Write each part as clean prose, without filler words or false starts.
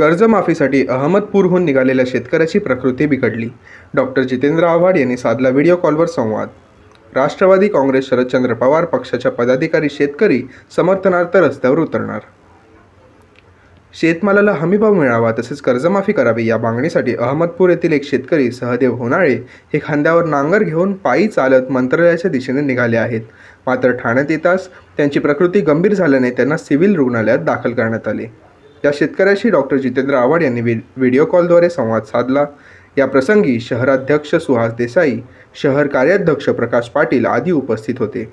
कर्जमाफीसाठी अहमदपूरहून निघालेल्या शेतकऱ्याची प्रकृती बिघडली. डॉक्टर जितेंद्र आव्हाड यांनी साधला व्हिडिओ कॉलवर संवाद. राष्ट्रवादी काँग्रेस शरदचंद्र पवार पक्षाच्या पदाधिकारी शेतकरी समर्थनार्थ रस्त्यावर उतरणार. शेतमालाला हमीभाव मिळावा तसेच कर्जमाफी करावी या मागणीसाठी अहमदपूर येथील एक शेतकरी सहदेव होनाळे हे खांद्यावर नांगर घेऊन पायी चालत मंत्रालयाच्या दिशेने निघाले आहेत. मात्र ठाण्यात येताच त्यांची प्रकृती गंभीर झाल्याने त्यांना सिव्हिल रुग्णालयात दाखल करण्यात आले. या शेतकऱ्याशी डॉक्टर जितेंद्र आव्हाड यांनी व्हिडिओ कॉलद्वारे संवाद साधला. या प्रसंगी शहराध्यक्ष सुहास देसाई, शहर कार्याध्यक्ष प्रकाश पाटील आदी उपस्थित होते.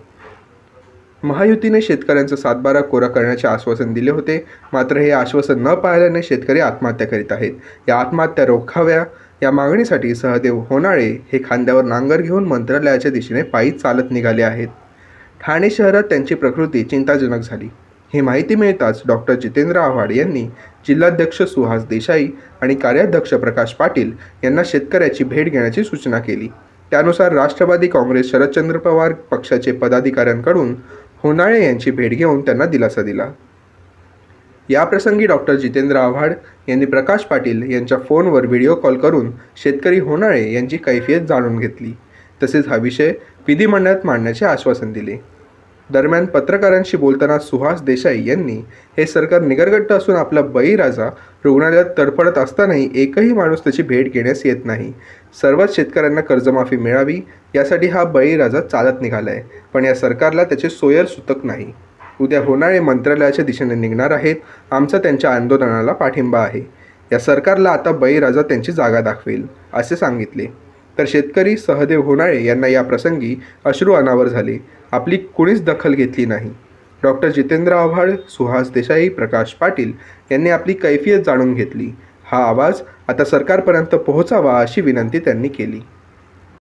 महायुतीने शेतकऱ्यांचा सातबारा कोरा करण्याचे आश्वासन दिले होते, मात्र हे आश्वासन न पाळल्याने शेतकरी आत्महत्या करीत आहेत. या आत्महत्या रोखाव्या या मागणीसाठी सहदेव होनाळे हे खांद्यावर नांगर घेऊन मंत्रालयाच्या दिशेने पायी चालत निघाले आहेत. ठाणे शहरात त्यांची प्रकृती चिंताजनक झाली. ही माहिती मिळताच डॉक्टर जितेंद्र आव्हाड यांनी जिल्हाध्यक्ष सुहास देसाई आणि कार्याध्यक्ष प्रकाश पाटील यांना शेतकऱ्याची भेट घेण्याची सूचना केली. त्यानुसार राष्ट्रवादी काँग्रेस शरदचंद्र पवार पक्षाचे पदाधिकाऱ्यांकडून होनाळे यांची भेट घेऊन त्यांना दिलासा दिला. याप्रसंगी डॉक्टर जितेंद्र आव्हाड यांनी प्रकाश पाटील यांच्या फोनवर व्हिडिओ कॉल करून शेतकरी होनाळे यांची कैफियत जाणून घेतली. तसेच हा विषय विधिमंडळात मांडण्याचे आश्वासन दिले. दरम्यान पत्रकारांशी बोलताना सुहास देसाई यांनी हे सरकार निगरगट्ट असून आपला बळीराजा रुग्णालयात तडफडत असतानाही एकही माणूस त्याची भेट घेण्यास येत नाही. सर्वच शेतकऱ्यांना कर्जमाफी मिळावी यासाठी हा बळीराजा चालत निघाला आहे, पण या सरकारला त्याचे सोयर सुतक नाही. उद्या होनाळे मंत्रालयाच्या दिशेने निघणार आहेत. आमचा त्यांच्या आंदोलनाला पाठिंबा आहे. या सरकारला आता बळीराजा त्यांची जागा दाखवेल असे सांगितले. तर शेतकरी सहदेव होनाळे यांना या प्रसंगी अश्रू अनावर झाले. आपली कुणीच दखल घेतली नाही. डॉक्टर जितेंद्र आव्हाड, सुहास देसाई, प्रकाश पाटील यांनी आपली कैफियत जाणून घेतली. हा आवाज आता सरकारपर्यंत पोहोचावा अशी विनंती त्यांनी केली.